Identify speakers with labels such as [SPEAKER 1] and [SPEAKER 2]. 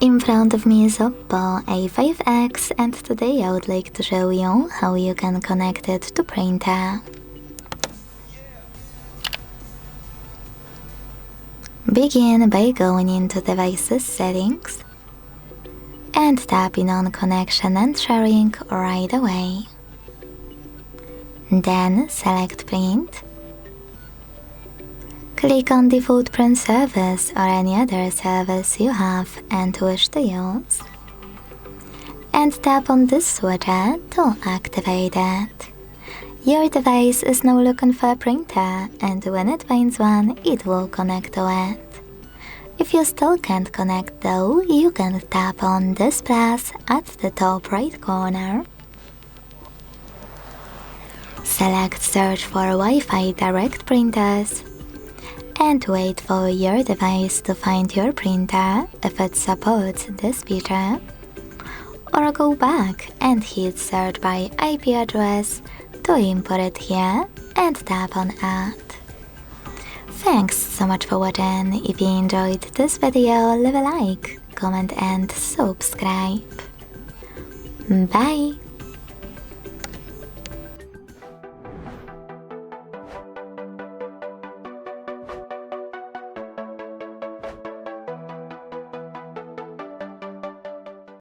[SPEAKER 1] In front of me is OPPO A5x, and today I would like to show you how you can connect it to printer. Begin by going into Devices Settings and tapping on Connection and Sharing right away. Then select Print. Click on Default Print Service or any other service you have and wish to use, and tap on this switcher to activate it. Your device is now looking for a printer, and when it finds one, it will connect to it. If you still can't connect though, you can tap on this plus at the top right corner. Select Search for Wi-Fi direct printers and wait for your device to find your printer if it supports this feature. Or go back and hit Search by IP address to import it here and tap on Add. Thanks so much for watching. If you enjoyed this video, leave a like, comment and subscribe. Bye!